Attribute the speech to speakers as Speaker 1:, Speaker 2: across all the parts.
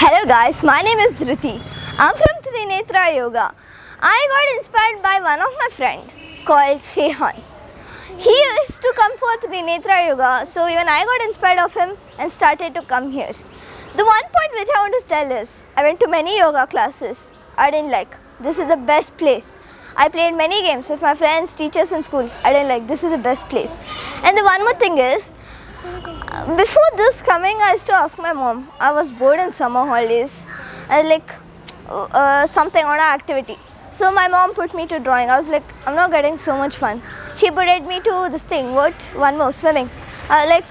Speaker 1: Hello guys, my name is Dhruti. I'm from Trinetra Yoga. I got inspired by one of my friend called Shehan. He used to come for Trinetra Yoga, so even I got inspired of him and started to come here. The one point which I want to tell is, I went to many yoga classes. I didn't like. This is the best place. I played many games with my friends, teachers in school. I didn't like. This is the best place. And the one more thing is, before this coming, I used to ask my mom. I was bored in summer holidays. I like something on an activity. So my mom put me to drawing. I was like, I'm not getting so much fun. She put me to this thing. What? One more, swimming. I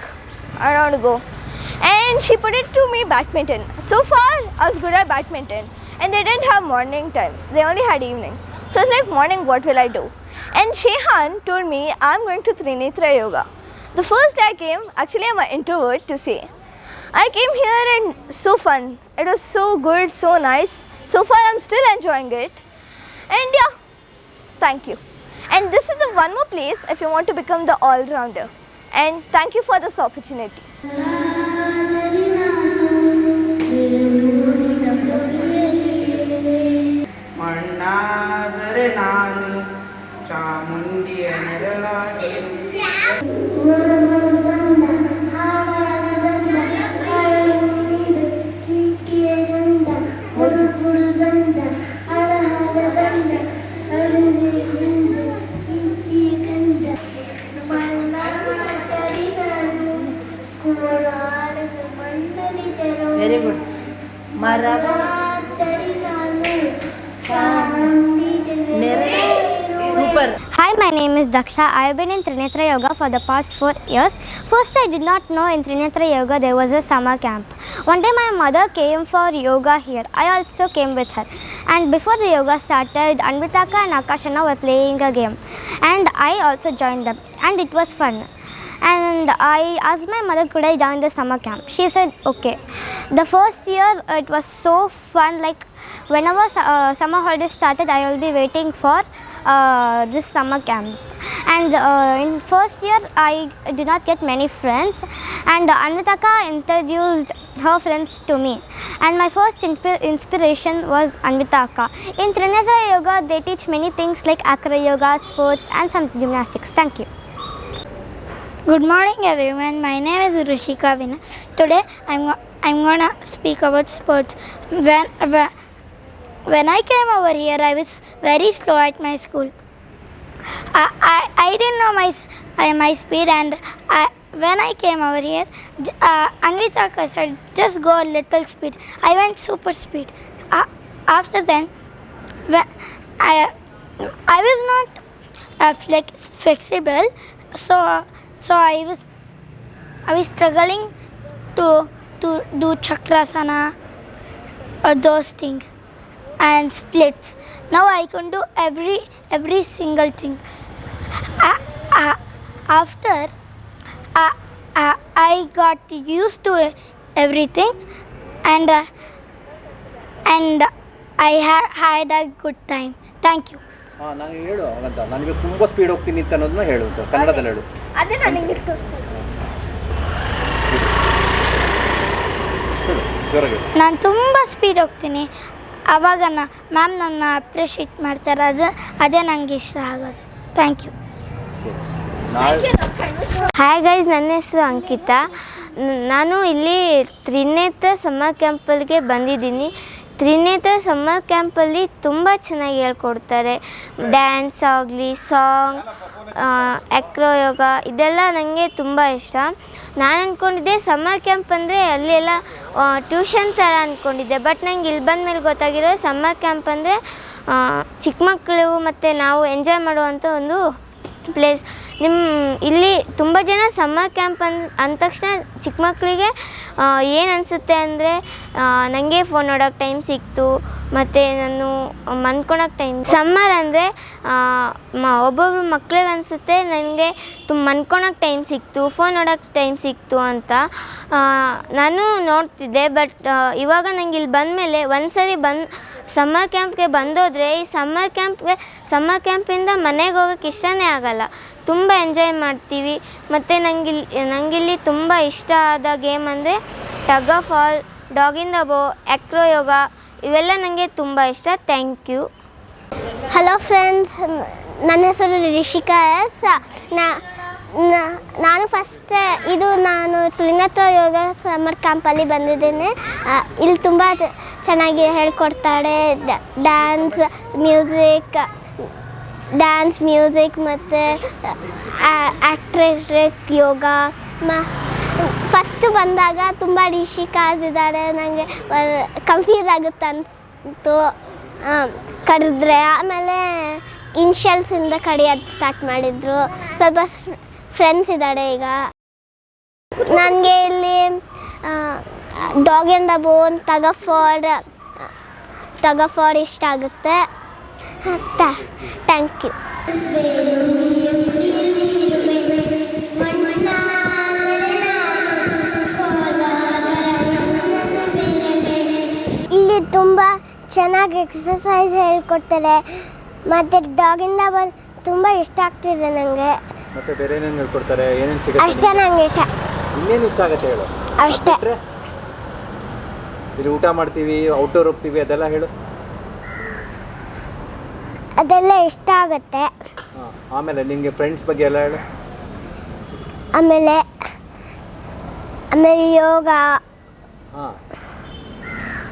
Speaker 1: don't want to go. And she put it to me badminton. So far, I was good at badminton. And they didn't have morning times. They only had evening. So I was like, morning, what will I do? And Shehan told me, I'm going to Trinetra Yoga. The first day I came, actually I'm an introvert to say. I came here and so fun. It was so good, so nice. So far I'm still enjoying it. And yeah, thank you. And this is the one more place if you want to become the all-rounder. And thank you for this opportunity.
Speaker 2: Very good. Super.
Speaker 3: Hi, my name is Daksha. I have been in Trinetra Yoga for the past 4 years. First, I did not know in Trinetra Yoga there was a summer camp. One day my mother came for yoga here. I also came with her. And before the yoga started, Anvitaka and Akashana were playing a game. And I also joined them. And it was fun. And I asked my mother, could I join the summer camp? She said, okay. The first year, it was so fun. Like, whenever summer holidays started, I will be waiting for this summer camp. And in first year, I did not get many friends. And Anvitaka introduced her friends to me. And my first inspiration was Anvitaka. In Trinetra Yoga, they teach many things like acro yoga, sports, and some gymnastics. Thank you.
Speaker 4: Good morning everyone, my name is Rushika Vina. Today I'm gonna speak about sports. When I came over here, I was very slow at my school. I didn't know my speed, and when I came over here, Anvitaka said just go a little speed. I went super speed. After then, I was not flexible, so I was struggling to do chakrasana or those things and splits. Now I can do every single thing. After I got used to everything, and I had a good time. Thank you.
Speaker 5: ನಾನು ಹೇಳು ಹಾಗಂತ ನನಗೆ ತುಂಬ speed ಹೋಗ್ತೀನಿ ಅಂತ ಅನ್ನೋದನ್ನ ಹೇಳು ಅಂತ ಕನ್ನಡದಲ್ಲಿ ಹೇಳು.
Speaker 1: ಅದೇ ನನಗೆ
Speaker 4: ನಾನು ತುಂಬ ಸ್ಪೀಡ್ ಹೋಗ್ತೀನಿ. ಆವಾಗ ಮ್ಯಾಮ್ ನನ್ನ ಅಪ್ರಿಷಿಯೇಟ್ ಮಾಡ್ತಾರೆ. ಅದೇ ನನಗೆ ಇಷ್ಟ ಆಗೋದು. Thank you.
Speaker 3: ಹಾಯ್ ಗೈಸ್, ನನ್ನ ಹೆಸರು ಅಂಕಿತಾ. ನಾನು ಇಲ್ಲಿ ತ್ರಿನೇತ್ರ ಸಮ್ಮರ್ ಕ್ಯಾಂಪಲ್ಲಿಗೆ ಬಂದಿದ್ದೀನಿ. ತ್ರಿನೇತ್ರ ಸಮ್ಮರ್ ಕ್ಯಾಂಪಲ್ಲಿ ತುಂಬ ಚೆನ್ನಾಗಿ ಹೇಳ್ಕೊಡ್ತಾರೆ. ಡ್ಯಾನ್ಸ್ ಆಗಲಿ, ಸಾಂಗ್, ಆ್ಯಕ್ರೋ ಯೋಗ, ಇದೆಲ್ಲ ನನಗೆ ತುಂಬ ಇಷ್ಟ. ನಾನು ಅಂದ್ಕೊಂಡಿದ್ದೆ ಸಮ್ಮರ್ ಕ್ಯಾಂಪ್ ಅಂದರೆ ಅಲ್ಲೆಲ್ಲ ಟ್ಯೂಷನ್ ಥರ ಅಂದ್ಕೊಂಡಿದ್ದೆ. ಬಟ್ ನಂಗೆ ಇಲ್ಲಿ ಬಂದ ಮೇಲೆ ಗೊತ್ತಾಗಿರೋ ಸಮ್ಮರ್ ಕ್ಯಾಂಪ್ ಅಂದರೆ ಚಿಕ್ಕ ಮಕ್ಕಳು ಮತ್ತು ನಾವು ಎಂಜಾಯ್ ಮಾಡುವಂಥ ಒಂದು ಪ್ಲೇಸ್. ಇಲ್ಲಿ ತುಂಬ ಜನ ಸಮ್ಮರ್ ಕ್ಯಾಂಪ್ ಅಂದ ತಕ್ಷಣ ಚಿಕ್ಕ ಮಕ್ಕಳಿಗೆ ಏನು ಅನಿಸುತ್ತೆ ಅಂದರೆ ನನಗೆ ಫೋನ್ ನೋಡೋಕ್ಕೆ ಟೈಮ್ ಸಿಕ್ತು, ಮತ್ತು ನಾನು ಮನ್ಕೊಳಕ್ಕೆ ಟೈಮ್. ಸಮ್ಮರ್ ಅಂದರೆ ಒಬ್ಬೊಬ್ರು ಮಕ್ಳಿಗೆ ಅನಿಸುತ್ತೆ ನನಗೆ ಮನ್ಕೊಳಕ್ಕೆ ಟೈಮ್ ಸಿಕ್ತು, ಫೋನ್ ನೋಡೋಕ್ಕೆ ಟೈಮ್ ಸಿಕ್ತು ಅಂತ. ನಾನು ನೋಡ್ತಿದ್ದೆ. ಬಟ್ ಇವಾಗ ನಂಗೆ ಇಲ್ಲಿ ಬಂದಮೇಲೆ ಒಂದು ಸರಿ ಸಮ್ಮರ್ ಕ್ಯಾಂಪ್ಗೆ ಬಂದೋದ್ರೆ ಈ ಸಮ್ಮರ್ ಕ್ಯಾಂಪಿಂದ ಮನೆಗೆ ಹೋಗೋಕ್ಕೆ ಇಷ್ಟನೇ ಆಗಲ್ಲ. ತುಂಬ ಎಂಜಾಯ್ ಮಾಡ್ತೀವಿ. ಮತ್ತು ನಂಗಿಲ್ಲಿ ತುಂಬ ಇಷ್ಟ ಆದ ಗೇಮ್ ಅಂದರೆ tug of war dog in the bow, acro ಯೋಗ ಇವೆಲ್ಲ ನನಗೆ ತುಂಬ ಇಷ್ಟ. Thank you.
Speaker 2: ಹಲೋ ಫ್ರೆಂಡ್ಸ್, ನನ್ನ ಹೆಸರು ರಿಷಿಕಾ ಎಸ್. ನಾನು ನಾನು ತ್ರಿನೇತ್ರ ಯೋಗ ಸಮ್ಮರ್ ಕ್ಯಾಂಪಲ್ಲಿ ಬಂದಿದ್ದೇನೆ. ಇಲ್ಲಿ ತುಂಬ ಚೆನ್ನಾಗಿ ಹೇಳ್ಕೊಡ್ತಾರೆ. ಡ್ಯಾನ್ಸ್ ಮ್ಯೂಸಿಕ್ ಮತ್ತು ಆಕ್ಟ್ರಿಕ್ ಯೋಗ. ಫಸ್ಟ್ ಬಂದಾಗ ತುಂಬ ರಿಷಿಕಾಸ್ ಇದ್ದಾರೆ, ನನಗೆ ಕನ್ಫ್ಯೂಸ್ ಆಗುತ್ತೆ ಅನಿಸ್ತು ಕರೆದ್ರೆ. ಆಮೇಲೆ ಇನ್ಷಿಯಲ್ಸಿಂದ ಕಡಿಯೋದು ಸ್ಟಾರ್ಟ್ ಮಾಡಿದರು. ಸ್ವಲ್ಪ ಫ್ರೆಂಡ್ಸ್ ಇದ್ದಾರೆ ಈಗ. ನನಗೆ ಇಲ್ಲಿ dog and the bone, tug of war ಇಷ್ಟ ಆಗುತ್ತೆ. Thank you. ಇಲ್ಲಿ ತುಂಬ ಚೆನ್ನಾಗಿ ಎಕ್ಸಸೈಸ್ ಹೇಳ್ಕೊಡ್ತಾರೆ. ಮತ್ತು ಡಾಗ್ ಆ್ಯಂಡ್ ದ ಬೋನ್ ತುಂಬ ಇಷ್ಟ ಆಗ್ತಿದೆ ನನಗೆ.
Speaker 5: ಮತ್ತೆ ಬೇರೆ ಏನೇನು ಹೇಳ್ಕೊಡ್ತಾರೆ, ಏನೇನು ಸಿಗುತ್ತೆ?
Speaker 2: ಅಷ್ಟೇ ನನಗೆ ಇಷ್ಟ.
Speaker 5: ಇನ್ನೇನು ಇಷ್ಟ ಆಗುತ್ತೆ ಹೇಳು.
Speaker 2: ಅಷ್ಟೇ.
Speaker 5: ಇಲ್ಲಿ ಊಟ ಮಾಡ್ತೀವಿ, ಔಟ್ಡೋರ್ ಹೋಗ್ತೀವಿ, ಅದೆಲ್ಲ ಹೇಳು.
Speaker 2: ಅದೆಲ್ಲ ಇಷ್ಟ ಆಗುತ್ತೆ.
Speaker 5: ಆಮೇಲೆ ನಿಮಗೆ ಫ್ರೆಂಡ್ಸ್ ಬಗ್ಗೆ ಎಲ್ಲ ಹೇಳು.
Speaker 2: ಆಮೇಲೆ ಯೋಗ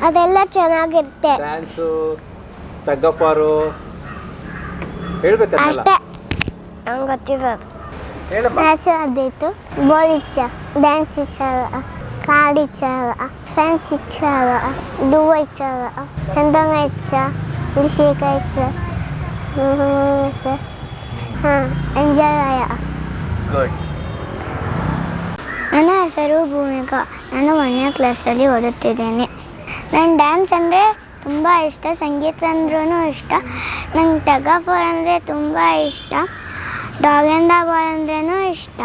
Speaker 2: ಅದೆಲ್ಲ ಚೆನ್ನಾಗಿರುತ್ತೆ.
Speaker 5: ಡ್ಯಾನ್ಸು, ಟಗ್ ಆಫ್ ವಾರು ಹೇಳ್ಬೇಕಲ್ಲ.
Speaker 2: ಅಷ್ಟೇ ನಂಗೆ ಗೊತ್ತಿರೋದು.
Speaker 5: ಹೇಳಮ್ಮ.
Speaker 2: ಮ್ಯಾಚ್ ಆದಿತ್ತು, ಬಾಲ್ ಇಚ್ಛ, ಡ್ಯಾನ್ಸ್ ಇಚ್ಛಲ್ಲ, ಕಾರ್ಡ್ ಇಚ್ಛಲ್ಲ, ಫ್ಯಾನ್ಸ್ ಇಚ್ಛಲ್ಲ, ದುವ್ವ ಇಚ್ಛಲ್ಲ, ಚಂದನ ಇಚ್ಛ, ಋಷಿಕ ಇಚ್ಛ, ಹಾಂ ಎಂಜಾಯ್.
Speaker 5: ಗುಡ್.
Speaker 2: ನನ್ನ ಹೆಸರು ಭೂಮಿಕಾ. ನಾನು 1ನೇ ಕ್ಲಾಸಲ್ಲಿ ಓದುತ್ತಿದ್ದೇನೆ. ನನ್ನ ಡ್ಯಾನ್ಸ್ ಅಂದರೆ ತುಂಬ ಇಷ್ಟ, ಸಂಗೀತ ಅಂದ್ರೂ ಇಷ್ಟ. ನಂಗೆ ಟಗ್ ಆಫ್ ವಾರ್ ಅಂದರೆ ತುಂಬ ಇಷ್ಟ, ಡಾಗ್ ಆ್ಯಂಡ್ ದ ಬಾಲ್ ಅಂದ್ರೂ ಇಷ್ಟ.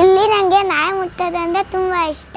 Speaker 2: ಇಲ್ಲಿ ನನಗೆ ನಾಯಿ ಮುಟ್ಟೋದು ಅಂದರೆ ತುಂಬ ಇಷ್ಟ.